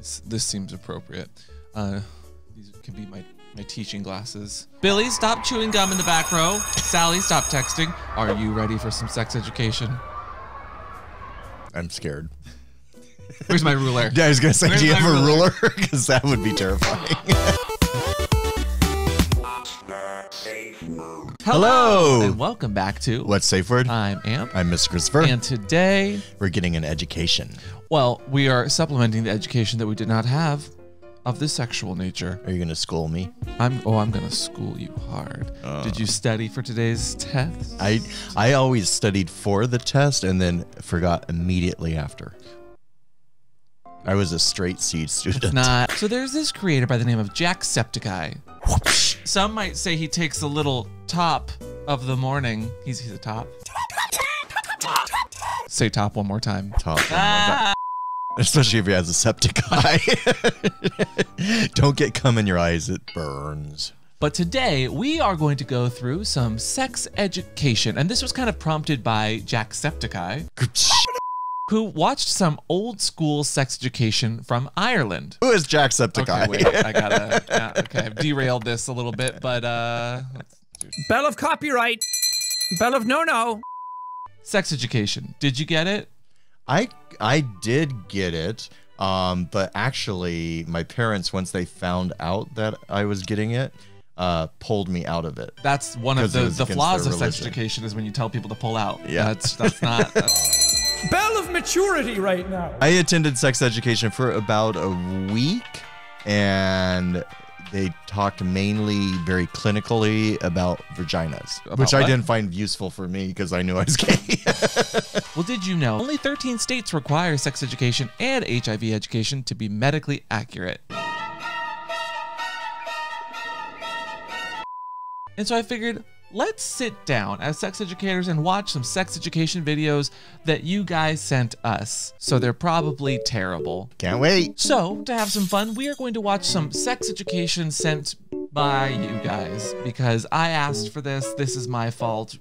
This seems appropriate. These can be my teaching glasses. Billy, stop chewing gum in the back row. Sally, stop texting. Are you ready for some sex education? I'm scared. Where's my ruler? Yeah, I was gonna say, Where's do you have my a ruler? Because that would be terrifying. Hello! And welcome back to What's Safeword? I'm Amp. I'm Mr. Christopher. And today, we're getting an education. well, we are supplementing the education that we did not have of the sexual nature. Are you gonna school me? I'm gonna school you hard. Did you study for today's test? I always studied for the test and then forgot immediately after. I was a straight C student. Not. So there's this creator by the name of Jacksepticeye. Some might say he takes a little top of the morning. He's a top. Say top one more time. Top. Especially if he has a septic eye. Don't get cum in your eyes, it burns. But today we are going to go through some sex education. And this was kind of prompted by Jacksepticeye, who watched some old school sex education from Ireland. Who is Jacksepticeye? Okay, wait, I gotta, okay, I've derailed this a little bit, but Bell of copyright. Bell of no-no. sex education. Did you get it? I did get it, but actually my parents, once they found out that I was getting it, pulled me out of it. That's one of the flaws of sex religion. education is when you tell people to pull out. Yeah. That's not... Bell of maturity right now. I attended sex education for about a week, and they talked mainly very clinically about vaginas, which I didn't find useful for me because I knew I was gay. Well, did you know only 13 states require sex education and HIV education to be medically accurate? And so I figured, let's sit down as sex educators and watch some sex education videos that you guys sent us. So they're probably terrible. Can't wait. So, to have some fun, we are going to watch some sex education sent by you guys because I asked for this. This is my fault.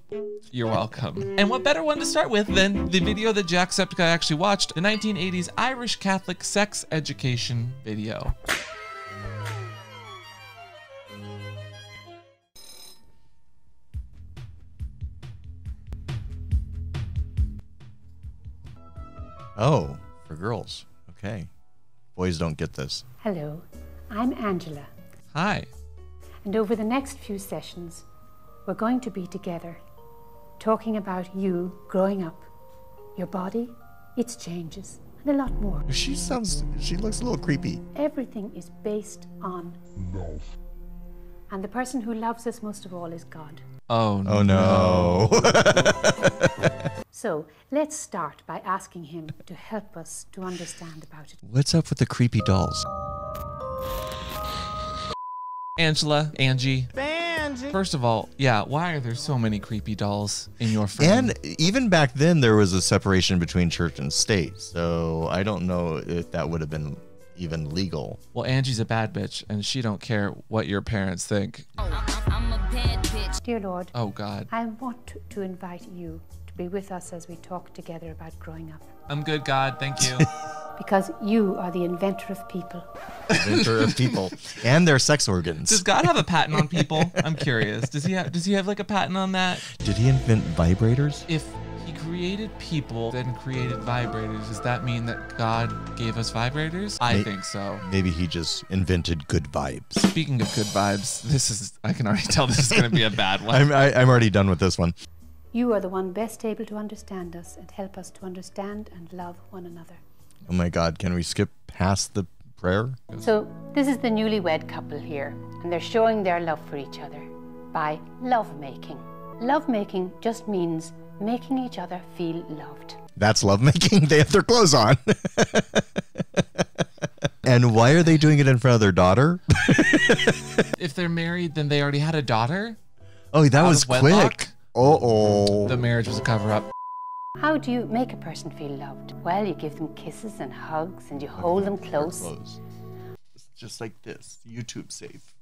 You're welcome. And what better one to start with than the video that Jacksepticeye actually watched, the 1980s Irish Catholic sex education video. Oh, for girls. Okay. Boys don't get this. Hello, I'm Angela, Hi. and over the next few sessions, we're going to be together, talking about you growing up, your body, its changes, and a lot more. She looks a little creepy. Everything is based on love. And the person who loves us most of all is God. Oh no. Oh no. So let's start by asking him to help us to understand about it. What's up with the creepy dolls? Angie. First of all, yeah, why are there so many creepy dolls in your frame? And even back then, there was a separation between church and state. So I don't know if that would have been even legal. Well, Angie's a bad bitch, and she don't care what your parents think. I'm a bad bitch. Dear Lord, Oh, God. I want to invite you to be with us as we talk together about growing up. I'm good, God. Thank you. Because you are the inventor of people. Inventor of people and their sex organs. Does God have a patent on people? I'm curious. Does he have like a patent on that? Did he invent vibrators? If he created people, then created vibrators, does that mean that God gave us vibrators? I think so. Maybe he just invented good vibes. Speaking of good vibes, I can already tell this is going to be a bad one. I'm already done with this one. You are the one best able to understand us and help us to understand and love one another. Oh my God, can we skip past the prayer? So this is the newlywed couple here, and they're showing their love for each other by lovemaking. Lovemaking just means making each other feel loved. That's lovemaking. They have their clothes on. And why are they doing it in front of their daughter? If they're married, then they already had a daughter? Oh, that Out was of wedlock? quick. Uh-oh. The marriage was a cover-up. How do you make a person feel loved? Well, you give them kisses and hugs and you hold them close. Just like this. YouTube safe.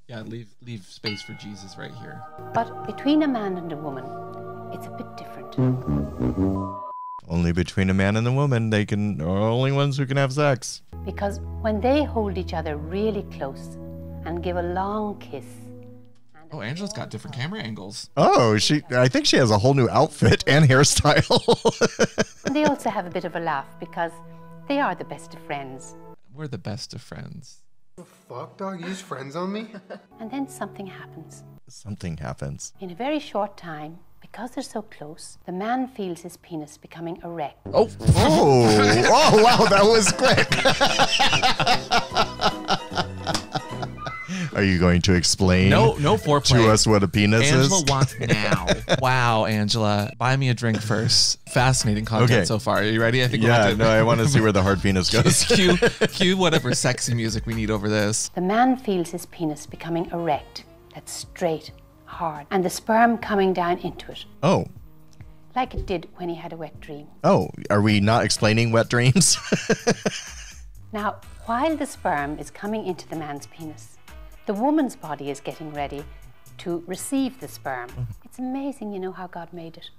Yeah, leave space for Jesus right here. But between a man and a woman, it's a bit different. Only between a man and a woman, they are only ones who can have sex. Because when they hold each other really close and give a long kiss. Oh, Angela's got different camera angles. Oh, I think she has a whole new outfit and hairstyle. And they also have a bit of a laugh because they are the best of friends. We're the best of friends. The fuck, dog? You use friends on me? And then something happens. Something happens. In a very short time, because they're so close, the man feels his penis becoming erect. Oh. Oh, wow, that was quick. Are you going to explain No foreplay. to us what a penis is? Angela wants now. Wow, Angela. Buy me a drink first. Fascinating content Okay. so far. Are you ready? I think I want to see where the hard penis goes. Cue whatever sexy music we need over this. The man feels his penis becoming erect. That's straight, hard, and the sperm coming down into it. Oh. Like it did when he had a wet dream. Oh, are we not explaining wet dreams? Now, while the sperm is coming into the man's penis, the woman's body is getting ready to receive the sperm. It's amazing, you know, how God made it.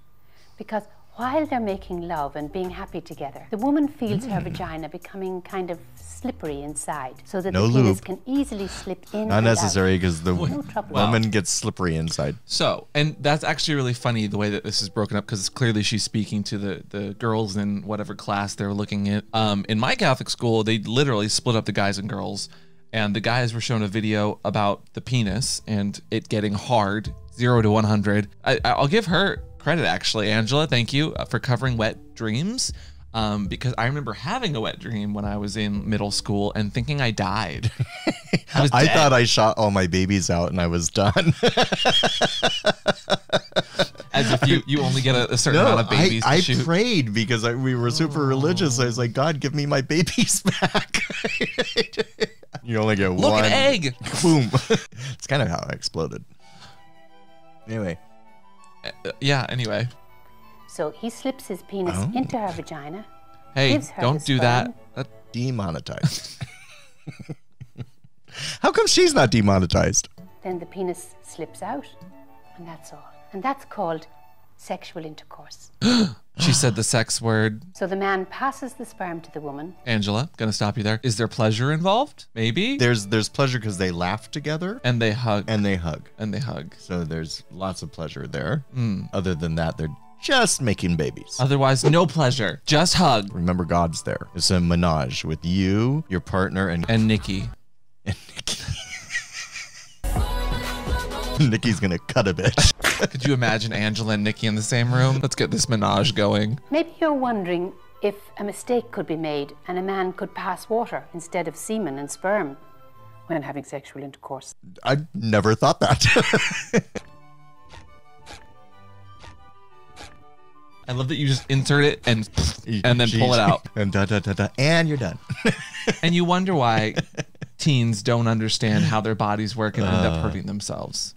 Because while they're making love and being happy together, the woman feels her vagina becoming kind of slippery inside, so that No the penis lube. can easily slip in Not and necessary, out. because the No trouble. woman gets slippery inside. So, and that's actually really funny the way that this is broken up, because clearly she's speaking to the girls in whatever class they're looking at. In my Catholic school, they literally split up the guys and girls, and the guys were shown a video about the penis and it getting hard, 0 to 100. I'll give her credit, actually. Angela, thank you for covering wet dreams. Because I remember having a wet dream when I was in middle school and thinking I died. I thought I shot all my babies out and I was done. As if you only get a certain amount of babies to shoot. I prayed because we were super religious. I was like, God, give me my babies back. You only get one. Look, an egg. Boom. It's kind of how I exploded. Anyway. Yeah, anyway. So he slips his penis into her vagina. Hey, gives her don't the do sperm. that. Demonetized. How come she's not demonetized? Then the penis slips out, and that's all. And that's called sexual intercourse. She said the sex word. So the man passes the sperm to the woman. Angela, gonna stop you there. Is there pleasure involved? Maybe. There's pleasure because they laugh together. And they hug. And they hug. And they hug. So there's lots of pleasure there. Other than that, they're just making babies. Otherwise, no pleasure. Just hug. Remember, God's there. It's a menage with you, your partner, and Nikki. And Nikki. Nikki's gonna cut a bitch. Could you imagine Angela and Nikki in the same room? Let's get this menage going. Maybe you're wondering if a mistake could be made and a man could pass water instead of semen and sperm when having sexual intercourse. I never thought that. I love that you just insert it and then pull it out. And and you're done. And you wonder why teens don't understand how their bodies work and end up hurting themselves.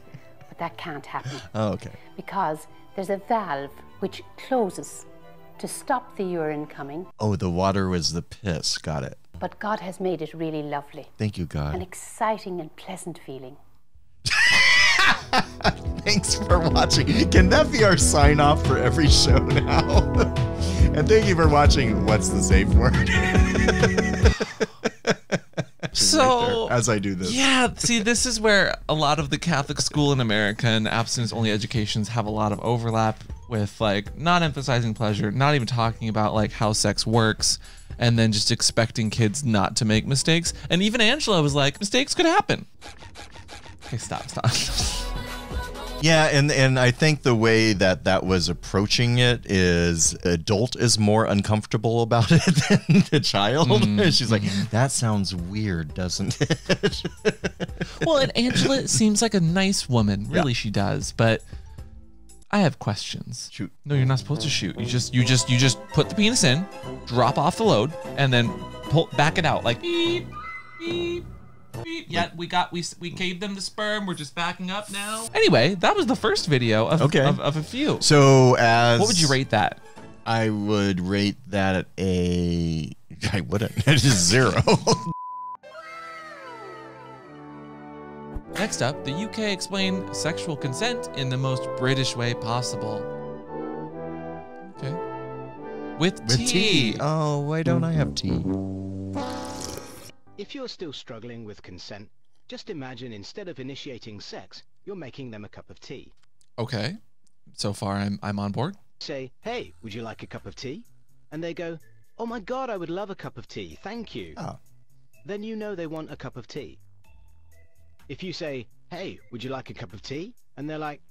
But that can't happen. Oh, okay. Because there's a valve which closes to stop the urine coming. Oh, the water was the piss. Got it. But God has made it really lovely. Thank you, God. An exciting and pleasant feeling. Thanks for watching. Can that be our sign off for every show now? And thank you for watching What's the Safe Word? So, as I do this. Yeah, see, this is where a lot of the Catholic school in America and abstinence-only educations have a lot of overlap with, like, not emphasizing pleasure, not even talking about, like, how sex works, and then just expecting kids not to make mistakes. And even Angela was like, mistakes could happen. Okay, stop. Yeah, and I think the way that was approaching it is adult is more uncomfortable about it than the child. She's like, that sounds weird, doesn't it? Well, and Angela seems like a nice woman. Really, she does. But I have questions. Shoot. No, you're not supposed to shoot. You just put the penis in, drop off the load, and then back it out like beep, beep. Yeah, we gave them the sperm. We're just backing up now. Anyway, that was the first video of a few. So what would you rate that? I would rate that at I wouldn't. It's 0. Next up, the UK explained sexual consent in the most British way possible. Okay. With tea. Oh, why don't I have tea? If you're still struggling with consent, just imagine instead of initiating sex, you're making them a cup of tea. Okay. So far, I'm on board. Say, hey, would you like a cup of tea? And they go, oh my God, I would love a cup of tea, thank you. Oh. Then you know they want a cup of tea. If you say, hey, would you like a cup of tea? And they're like,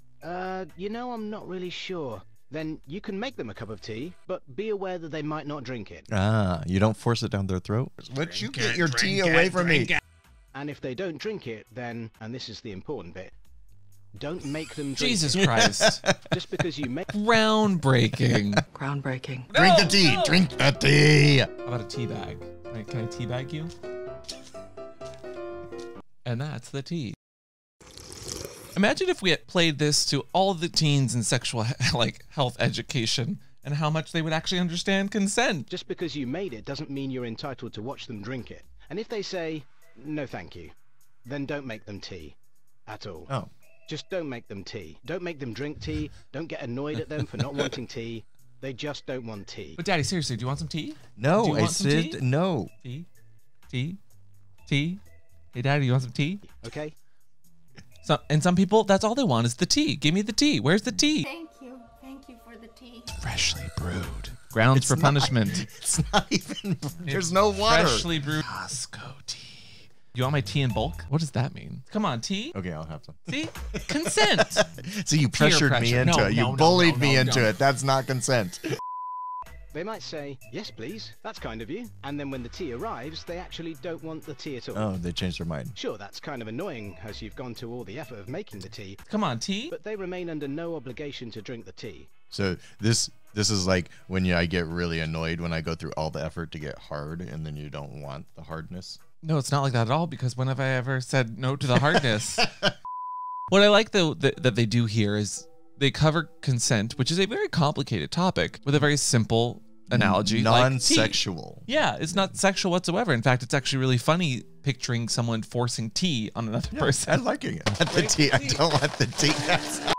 you know, I'm not really sure. Then you can make them a cup of tea, but be aware that they might not drink it. Ah, you don't force it down their throat? Would you get your tea away from me? And if they don't drink it, then, and this is the important bit, don't make them drink Jesus it. Christ. Just because you make... Groundbreaking. Groundbreaking. Drink the tea. No. Drink the tea. How about a tea bag? Right, can I tea bag you? And that's the tea. Imagine if we had played this to all the teens in sexual health education and how much they would actually understand consent. Just because you made it doesn't mean you're entitled to watch them drink it. And if they say, no thank you, then don't make them tea at all. Oh. Just don't make them tea. Don't make them drink tea. Don't get annoyed at them for not wanting tea. They just don't want tea. But Daddy, seriously, do you want some tea? Do No, you I want some tea? said no. Tea? Tea? Tea? Hey, Daddy, you want some tea? Okay? And some people, that's all they want is the tea. Give me the tea. Where's the tea? Thank you. Thank you for the tea. Freshly brewed. Grounds for punishment. It's not even. There's no water. Freshly brewed Costco tea. You want my tea in bulk? What does that mean? Come on, tea. Okay, I'll have some. See? Consent. So you pressured me pressure. into No, it. no, You no, bullied no, me no, into no. it. That's not consent. They might say, yes please, that's kind of you. And then when the tea arrives, they actually don't want the tea at all. Oh, they changed their mind. Sure, that's kind of annoying as you've gone to all the effort of making the tea, Come on, tea. but they remain under no obligation to drink the tea. So this is like when I get really annoyed when I go through all the effort to get hard and then you don't want the hardness. No, it's not like that at all, because when have I ever said no to the hardness? What I like, though, that they do here is they cover consent, which is a very complicated topic, with a very simple analogy. Non-sexual. Like tea. Yeah, it's not sexual whatsoever. In fact, it's actually really funny picturing someone forcing tea on another person. I'm liking it. I want the tea. I don't want the tea.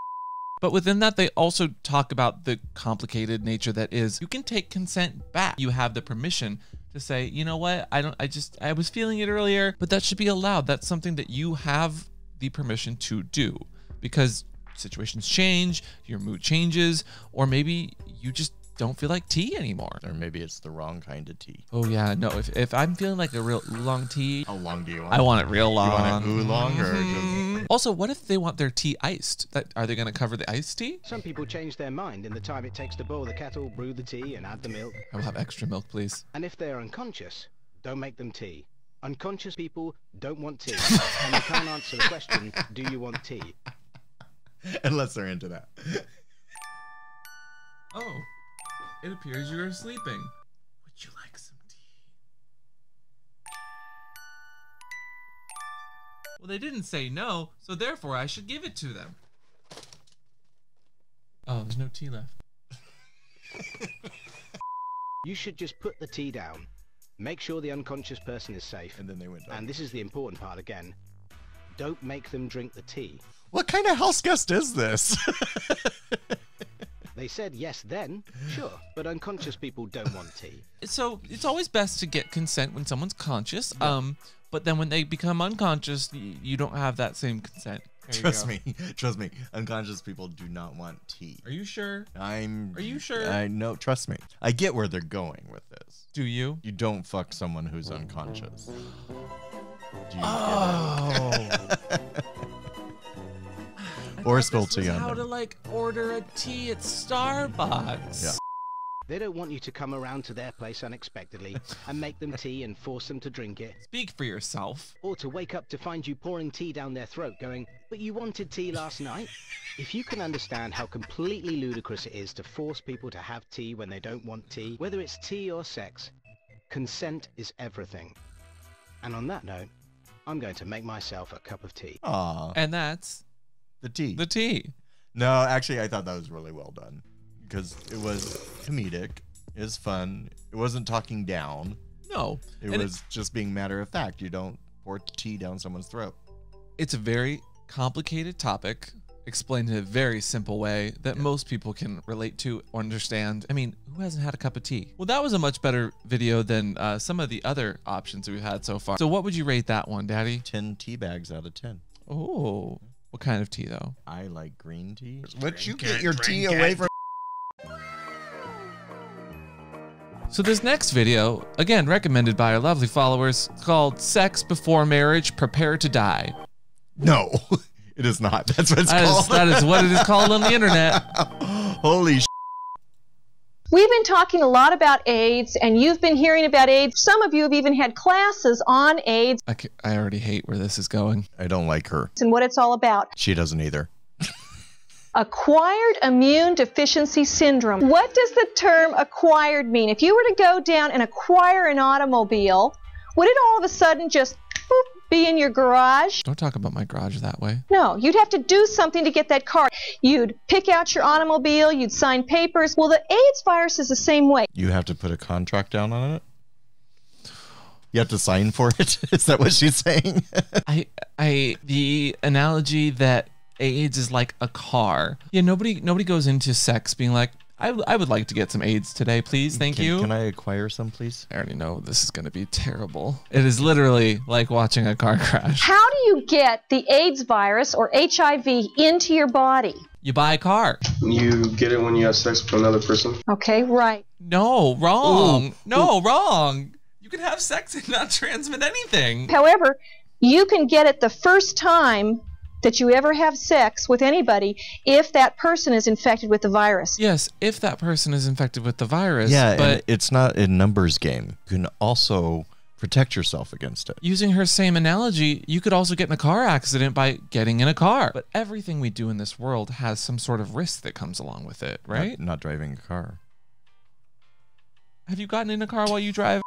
But within that, they also talk about the complicated nature that is, you can take consent back. You have the permission to say, you know what, I was feeling it earlier, but that should be allowed. That's something that you have the permission to do, because situations change, your mood changes, or maybe you just don't feel like tea anymore. Or maybe it's the wrong kind of tea. Oh yeah, no, if I'm feeling like a real long tea, How long do you want? I want it real long. You want it oolong or just... Also, what if they want their tea iced? Are they going to cover the iced tea? Some people change their mind in the time it takes to boil the kettle, brew the tea, and add the milk. I will have extra milk, please. And if they're unconscious, don't make them tea. Unconscious people don't want tea, and they can't answer the question, do you want tea? Unless they're into that. Oh, it appears you are sleeping. Would you like some tea? Well, they didn't say no, so therefore I should give it to them. Oh, there's no tea left. You should just put the tea down. Make sure the unconscious person is safe. And then they went down. And this is the important part again. Don't make them drink the tea. What kind of house guest is this? They said yes then, sure, but unconscious people don't want tea. So it's always best to get consent when someone's conscious. But then when they become unconscious, you don't have that same consent. Trust me. Unconscious people do not want tea. Are you sure? Are you sure? I know. Trust me. I get where they're going with this. Do you? You don't fuck someone who's unconscious. Do you Oh. Or spill tea on How them. to like order a tea at Starbucks. Yeah. They don't want you to come around to their place unexpectedly and make them tea and force them to drink it. Speak for yourself. Or to wake up to find you pouring tea down their throat going, but you wanted tea last night? If you can understand how completely ludicrous it is to force people to have tea when they don't want tea, whether it's tea or sex, consent is everything. And on that note, I'm going to make myself a cup of tea. Aw. And that's The tea. the tea. No, actually, I thought that was really well done. Because it was comedic. It was fun. It wasn't talking down. No. It was just being matter of fact. You don't pour tea down someone's throat. It's a very complicated topic explained in a very simple way that most people can relate to or understand. I mean, who hasn't had a cup of tea? Well, that was a much better video than some of the other options we've had so far. So what would you rate that one, Daddy? 10 tea bags out of 10. Oh, what kind of tea though? I like green tea. Would you get your tea away from? So this next video, again recommended by our lovely followers, called Sex Before Marriage, Prepare to Die. No, it is not. That's what it's called. That is what it is called on the internet. Holy sh**. We've been talking a lot about AIDS, and you've been hearing about AIDS. Some of you have even had classes on AIDS. I already hate where this is going. I don't like her. And what it's all about. She doesn't either. Acquired immune deficiency syndrome. What does the term acquired mean? If you were to go down and acquire an automobile, would it all of a sudden just boop, be in your garage? Don't talk about my garage that way. No, you'd have to do something to get that car. You'd pick out your automobile, you'd sign papers. Well, the AIDS virus is the same way. You have to put a contract down on it? You have to sign for it? Is that what she's saying? The analogy that AIDS is like a car. Yeah, nobody goes into sex being like, I would like to get some AIDS today, please. Thank you. Can I acquire some, please? I already know this is going to be terrible. It is literally like watching a car crash. How do you get the AIDS virus or HIV into your body? You buy a car. You get it when you have sex with another person. Okay, right. No, wrong. Ooh. No, wrong. You can have sex and not transmit anything. However, you can get it the first time that you ever have sex with anybody if that person is infected with the virus. Yes, if that person is infected with the virus. Yeah, but and it's not a numbers game. You can also protect yourself against it. Using her same analogy, you could also get in a car accident by getting in a car. But everything we do in this world has some sort of risk that comes along with it, right? Not driving a car. Have you gotten in a car while you drive?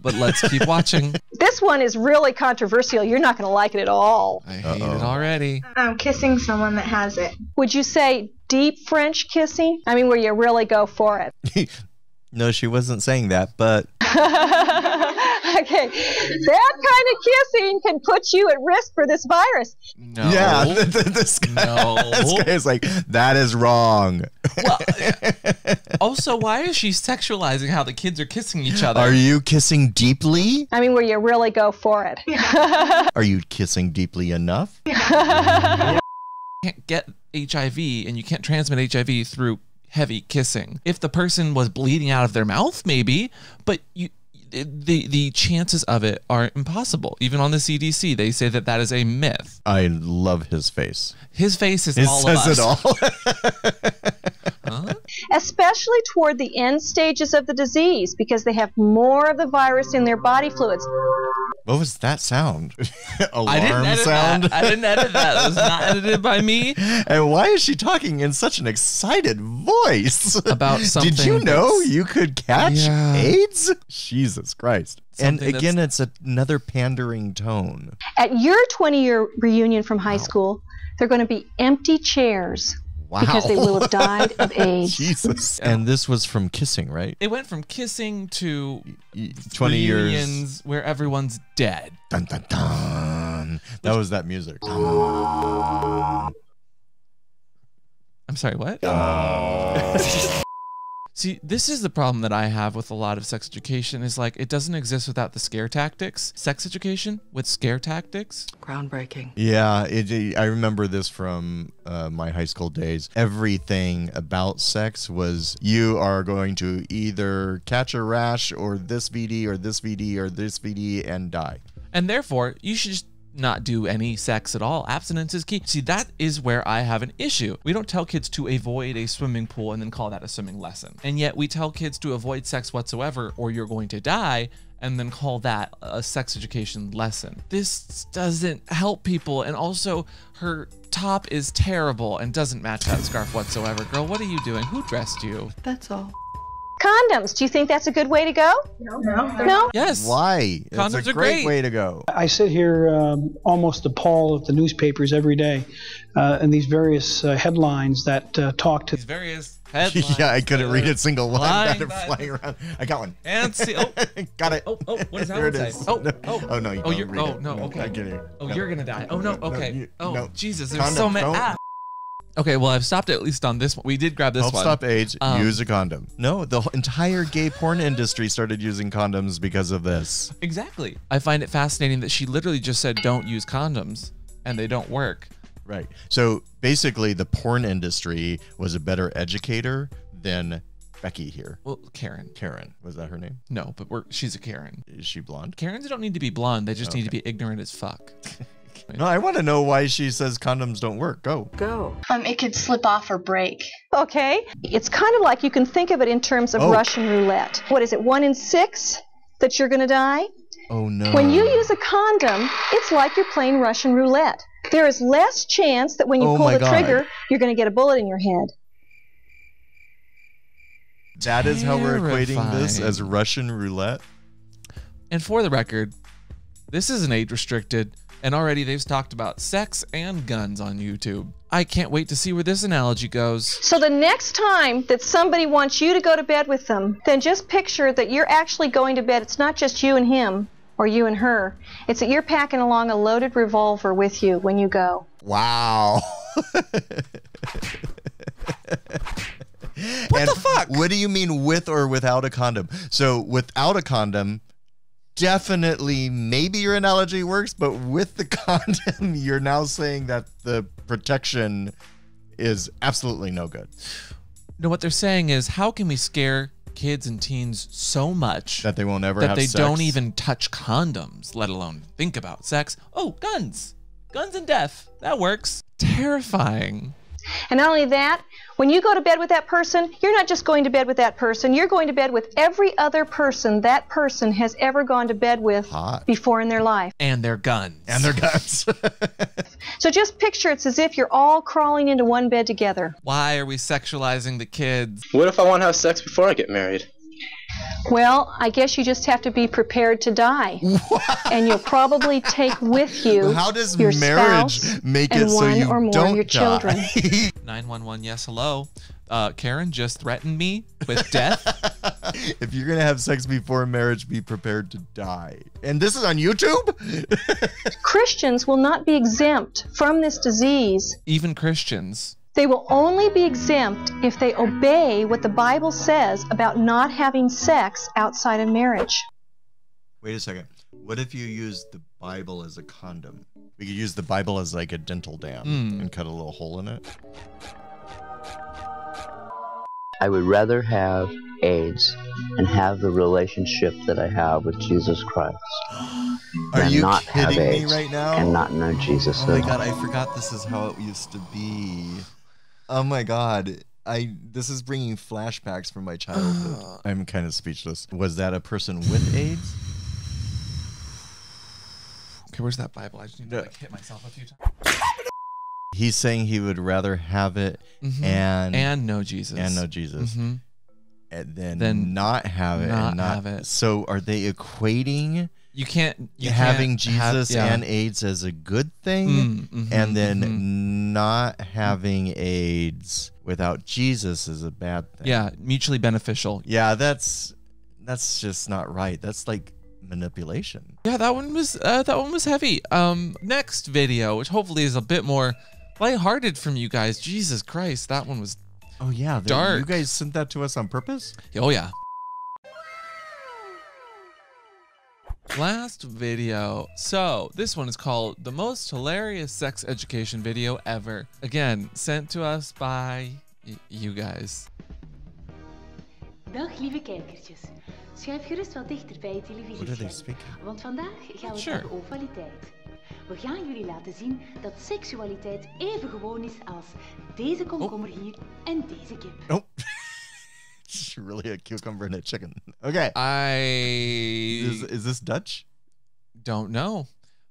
But let's keep watching. This one is really controversial. You're not going to like it at all. I hate it already. Kissing someone that has it. Would you say deep French kissing? I mean, where you really go for it. No, she wasn't saying that, but... Okay, that kind of kissing can put you at risk for this virus. No. Yeah, this guy is like, that is wrong. Well, also, why is she sexualizing how the kids are kissing each other? Are you kissing deeply? I mean, where you really go for it. Are you kissing deeply enough? You can't get HIV and you can't transmit HIV through heavy kissing. If the person was bleeding out of their mouth, maybe, but the chances of it are impossible. Even on the CDC, they say that is a myth. I love his face. His face is all of us. It says it all. Huh? Especially toward the end stages of the disease, because they have more of the virus in their body fluids. What was that sound? Alarm I didn't edit sound? I didn't edit that. It was not edited by me. And why is she talking in such an excited voice? About something. Did you know you could catch Yeah. AIDS? Jesus Christ. Something and again, it's another pandering tone. At your 20-year reunion from high school, there are going to be empty chairs. Wow. Because they will have died of AIDS. Jesus. And this was from kissing, right? It went from kissing to 20 years. reunions where everyone's dead. Dun, dun, dun. That was that music. Oh. I'm sorry, what? See, this is the problem that I have with a lot of sex education is like it doesn't exist without the scare tactics. Sex education with scare tactics. Groundbreaking. Yeah, I remember this from my high school days. Everything about sex was you are going to either catch a rash or this VD or this VD or this VD and die. And therefore, you should just not do any sex at all. Abstinence is key. See, that is where I have an issue. We don't tell kids to avoid a swimming pool and then call that a swimming lesson. And yet we tell kids to avoid sex whatsoever or you're going to die and then call that a sex education lesson. This doesn't help people. And also her top is terrible and doesn't match that scarf whatsoever. Girl, what are you doing? Who dressed you? That's all. Condoms. Do you think that's a good way to go? No? Yes. Why? Condoms it's a are great great. way to go. I sit here almost appalled at the newspapers every day and these various headlines that talk to... These various headlines. Yeah, I couldn't read a single line. Flying by. Flying around. I got one. And see, oh, got it. oh, what does that There one it say? is. Oh, No. oh, Oh, no, you oh, can't you're, read oh, it. no, No, okay. I'm kidding. Oh, No. you're gonna die. Oh no, okay. No, Oh, no. Jesus, there's Condom, so many. don't. Ah. Okay, well, I've stopped at least on this one. We did grab this Help one. stop AIDS, use a condom. No, the entire gay porn industry started using condoms because of this. Exactly. I find it fascinating that she literally just said, don't use condoms, and they don't work. Right. So basically, the porn industry was a better educator than Becky here. Well, Karen. Karen. Was that her name? No, but she's a Karen. Is she blonde? Karens don't need to be blonde. They just need to be ignorant as fuck. No, I want to know why she says condoms don't work. Go. It could slip off or break. Okay? It's kind of like you can think of it in terms of Russian roulette. What is it, 1 in 6 that you're going to die? Oh, no. When you use a condom, it's like you're playing Russian roulette. There is less chance that when you pull the trigger, you're going to get a bullet in your head. That is how we're equating this as Russian roulette? And for the record, this isn't age restricted. And already they've talked about sex and guns on YouTube. I can't wait to see where this analogy goes. So the next time that somebody wants you to go to bed with them, then just picture that you're actually going to bed. It's not just you and him or you and her. It's that you're packing along a loaded revolver with you when you go. Wow. What the fuck? What do you mean with or without a condom? So without a condom, definitely, maybe your analogy works, but with the condom, you're now saying that the protection is absolutely no good. No, what they're saying is, how can we scare kids and teens so much that they won't ever have sex? That they don't even touch condoms, let alone think about sex. Oh, guns. Guns and death. That works. Terrifying. And not only that, when you go to bed with that person, you're not just going to bed with that person. You're going to bed with every other person that person has ever gone to bed with before in their life. And their guns. And their guns. So just picture it's as if you're all crawling into one bed together. Why are we sexualizing the kids? What if I want to have sex before I get married? Well, I guess you just have to be prepared to die. And you'll probably take with you How does your marriage spouse make and it so one you or more don't of your children. 911, yes, hello. Karen just threatened me with death. If you're going to have sex before marriage, be prepared to die. And this is on YouTube? Christians will not be exempt from this disease. Even Christians. They will only be exempt if they obey what the Bible says about not having sex outside of marriage. Wait a second. What if you use the Bible as a condom? We could use the Bible as like a dental dam and cut a little hole in it. I would rather have AIDS and have the relationship that I have with Jesus Christ Are you not kidding have me AIDS right now? and not know Jesus. Oh my God, I forgot this is how it used to be. Oh my God. This is bringing flashbacks from my childhood. I'm kind of speechless. Was that a person with AIDS? Okay, where's that Bible? I just need to like hit myself a few times. He's saying he would rather have it and know Jesus. And know Jesus. And then not have it. Not and not have it. So are they equating you can't having Jesus and AIDS as a good thing and then not having AIDS without Jesus is a bad thing? Yeah, mutually beneficial. Yeah, that's just not right. That's like manipulation. Yeah, that one was heavy. Next video, which hopefully is a bit more lighthearted from you guys. Jesus Christ, that one was dark. You guys sent that to us on purpose? Oh yeah. Last video. So this one is called the most hilarious sex education video ever. Again, sent to us by you guys. Dag lieve kijkertjes. Schuif gerust wat dichter bij het televisiescherm. Want vandaag gaan we het hebben over kwaliteit. We gaan jullie laten zien dat seksualiteit even gewoon is als deze komkommer hier en deze kip. Nope. It's really a cucumber and a chicken. Okay. Is this Dutch? Don't know.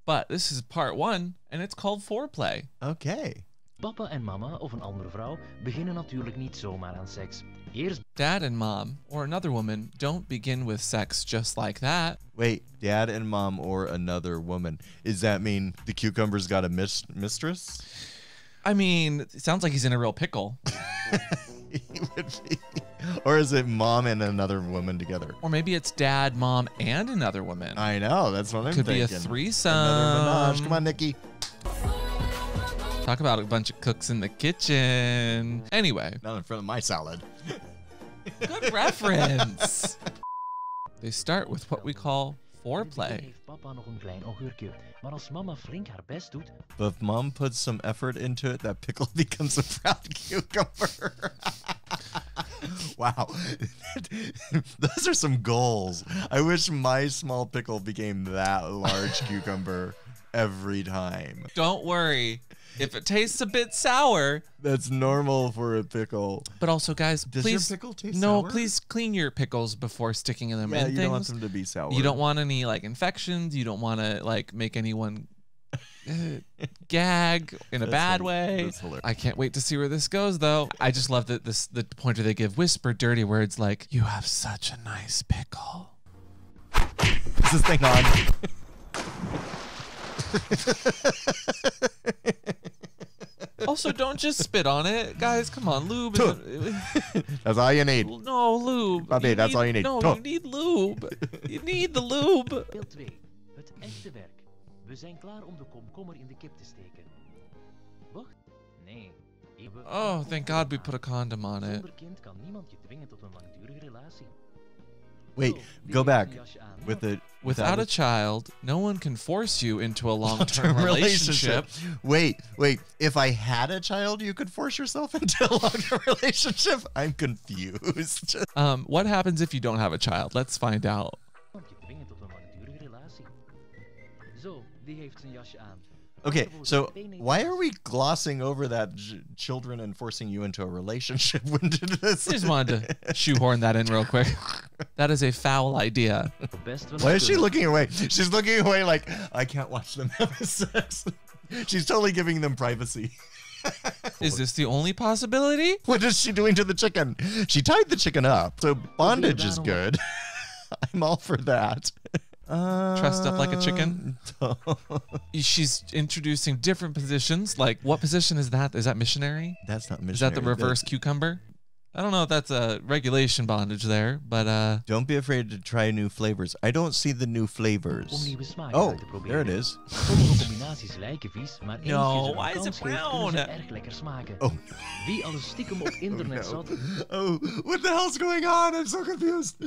But this is part 1 and it's called foreplay. Okay. Papa en mama of een andere vrouw beginnen natuurlijk niet zomaar aan seks. Eerst dad and mom or another woman don't begin with sex just like that. Wait, dad and mom or another woman. Does that mean the cucumber's got a mistress? I mean, it sounds like he's in a real pickle. He would be. Or is it mom and another woman together? Or maybe it's dad, mom, and another woman. I know, that's what I'm thinking. thinking. Could be a threesome. Another menage. Come on, Nikki. Talk about a bunch of cooks in the kitchen. Anyway. Not in front of my salad. Good reference. They start with what we call foreplay. But if mom puts some effort into it, that pickle becomes a proud cucumber. Wow. Those are some goals. I wish my small pickle became that large cucumber every time. Don't worry. If it tastes a bit sour, that's normal for a pickle. But also, guys, does please, your pickle taste sour? Please clean your pickles before sticking them in things. You don't want them to be sour. You don't want any like infections. You don't want to like make anyone gag in a bad way. I can't wait to see where this goes, though. I just love that the pointer they give whispered dirty words like, "You have such a nice pickle." Is this thing on? Also, don't just spit on it, guys. Come on, lube. That's all you need. No, lube. Papi, that's all you need. No, you need lube. You need the lube. Deel 2. Het echte werk. We zijn klaar om de komkommer in de kip te steken. Wacht. Nee. Oh, thank God we put a condom on it. Zonder kind kan niemand je dwingen tot een langdurige relatie. Wait, go back. Without a child, no one can force you into a long-term relationship. Wait. If I had a child, you could force yourself into a long-term relationship? I'm confused. What happens if you don't have a child? Let's find out. Zo, die heeft zijn jasje aan. Okay, so why are we glossing over that children and forcing you into a relationship? When did this? I just wanted to shoehorn that in real quick. That is a foul idea. Why is she looking away? She's looking away like, I can't watch them have sex. She's totally giving them privacy. Is this the only possibility? What is she doing to the chicken? She tied the chicken up, so bondage is good. I'm all for that. Trussed up like a chicken. She's introducing different positions. Like, what position is that? Is that missionary? That's not missionary. Is that the reverse cucumber? I don't know if that's a regulation bondage there, but don't be afraid to try new flavors. I don't see the new flavors. Oh, there it is. No, why is it brown? Oh, Wie alles stiekem op internet zat. Oh, what the hell's going on? I'm so confused.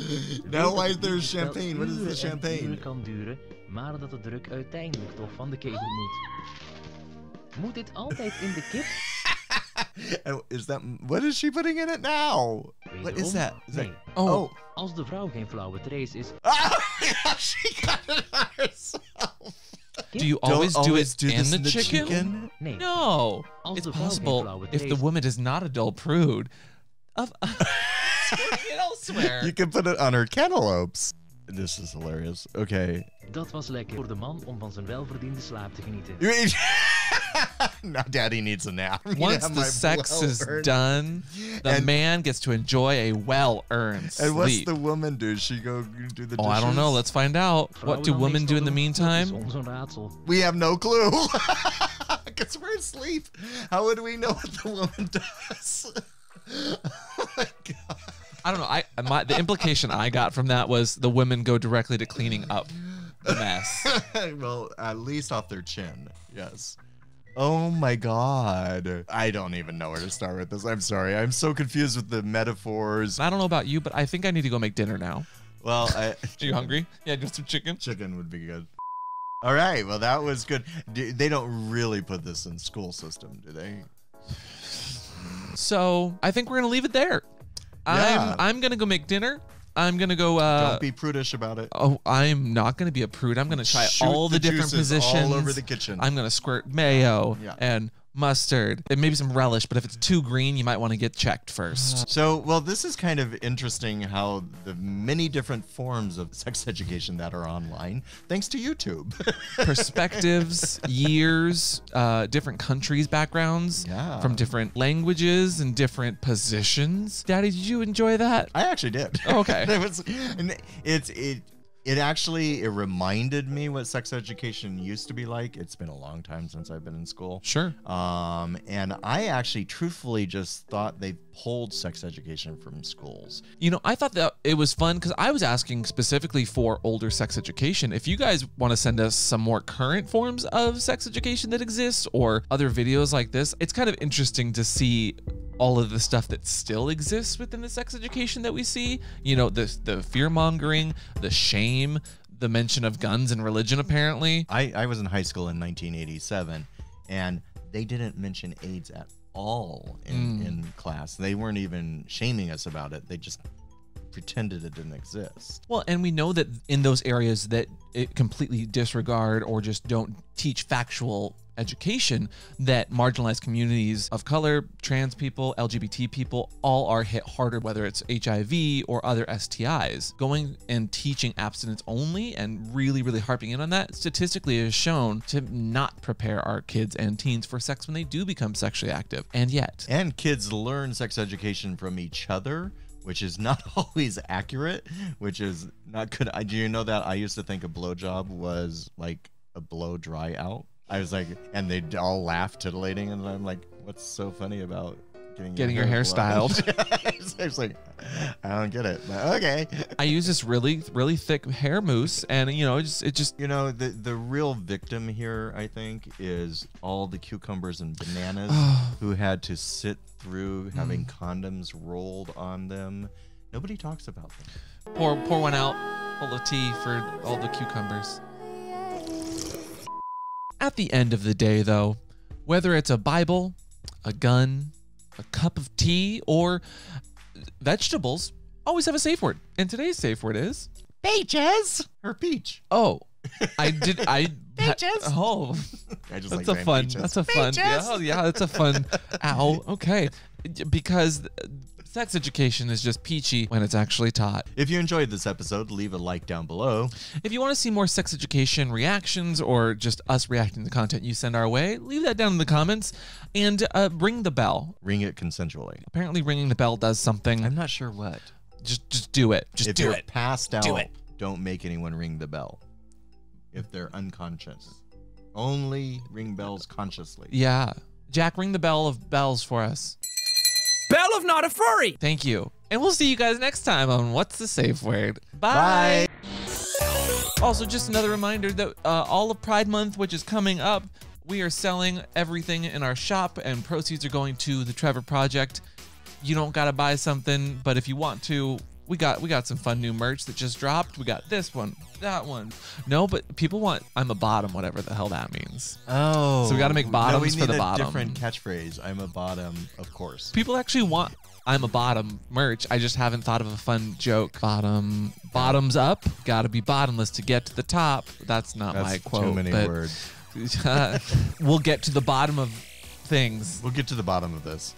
Now why is there champagne? What is the champagne? Kan duren, maar dat de druk uiteindelijk toch van de ketel moet. Moet dit altijd in de kip? Is that what is she putting in it now? What is that? Is that oh, als de vrouw geen flauwe trace is. She got it on herself. Do you always do it in the chicken? Nee. No. It's possible if the woman is not a dull prude of squirting it elsewhere. You can put it on her cantaloupes. This is hilarious. Okay. Dat was lekker voor de man om van zijn welverdiende slaap te genieten. Now daddy needs a nap. Once the sex is done, the man gets to enjoy a well-earned sleep. And what's the woman do? She go do the dishes? Oh, I don't know. Let's find out. What do women do in the meantime? We have no clue. Because we're asleep. How would we know what the woman does? Oh my God. I don't know. The implication I got from that was the women go directly to cleaning up the mess. Well, at least off their chin. Yes. Oh my God. I don't even know where to start with this. I'm sorry. I'm so confused with the metaphors. I don't know about you, but I think I need to go make dinner now. Well, Are you hungry? Yeah, just some chicken. Chicken would be good. All right. Well, that was good. They don't really put this in school system, do they? So I think we're going to leave it there. Yeah. I'm going to go make dinner. I'm going to go... don't be prudish about it. Oh, I'm not going to be a prude. I'm going to try all the different positions. all over the kitchen. I'm going to squirt mayo and mustard and maybe some relish, but if it's too green, you might want to get checked first. So, well, this is kind of interesting how the many different forms of sex education that are online, thanks to YouTube. Perspectives, years, different countries' backgrounds, from different languages and different positions. Daddy, did you enjoy that? I actually did. Oh, okay. It reminded me what sex education used to be like. It's been a long time since I've been in school. Sure. And I actually truthfully just thought they pulled sex education from schools. You know, I thought that it was fun because I was asking specifically for older sex education. If you guys want to send us some more current forms of sex education that exists or other videos like this, it's kind of interesting to see all of the stuff that still exists within the sex education that we see. You know, the fear-mongering, the shame, the mention of guns and religion, apparently. I was in high school in 1987, and they didn't mention AIDS at all in class. They weren't even shaming us about it. They just pretended it didn't exist. Well, and we know that in those areas that it completely disregard or just don't teach factual education, that marginalized communities of color, trans people, LGBT people, all are hit harder, whether it's HIV or other STIs. Going and teaching abstinence only and really, really harping in on that statistically is shown to not prepare our kids and teens for sex when they do become sexually active. And yet. And kids learn sex education from each other, which is not always accurate, which is not good. Do you know that I used to think a blowjob was like a blow dry out? I was like, and they'd all laugh titillating, and I'm like, what's so funny about getting your hair styled? I was like, I don't get it, but okay. I use this really, really thick hair mousse, and you know, it just you know, the real victim here, I think, is all the cucumbers and bananas who had to sit through having condoms rolled on them. Nobody talks about them. Pour one out full of tea for all the cucumbers. At the end of the day, though, whether it's a Bible, a gun, a cup of tea, or vegetables, always have a safe word. And today's safe word is peaches or peach. Oh, peaches. Oh, I just that's a fun. Peaches. That's a fun. Yeah, that's a fun. Ow. Okay, because sex education is just peachy when it's actually taught. If you enjoyed this episode, leave a like down below. If you want to see more sex education reactions or just us reacting to content you send our way, leave that down in the comments and ring the bell. Ring it consensually. Apparently ringing the bell does something. I'm not sure what. Just do it. Just do it. If you're passed out, don't make anyone ring the bell. If they're unconscious. Only ring bells consciously. Yeah. Jack, ring the bell of bells for us. Bell of Not a Furry. Thank you. And we'll see you guys next time on What's the Safe Word. Bye. Also, just another reminder that all of Pride Month, which is coming up, we are selling everything in our shop and proceeds are going to the Trevor Project. You don't got to buy something, but if you want to, we got some fun new merch that just dropped. We got this one, that one. No, but people want I'm a bottom, whatever the hell that means. Oh. So we got to make bottoms for the bottom. Different catchphrase. I'm a bottom, of course. People actually want I'm a bottom merch. I just haven't thought of a fun joke. Bottoms up. Got to be bottomless to get to the top. That's my quote. Too many words. We'll get to the bottom of things. We'll get to the bottom of this.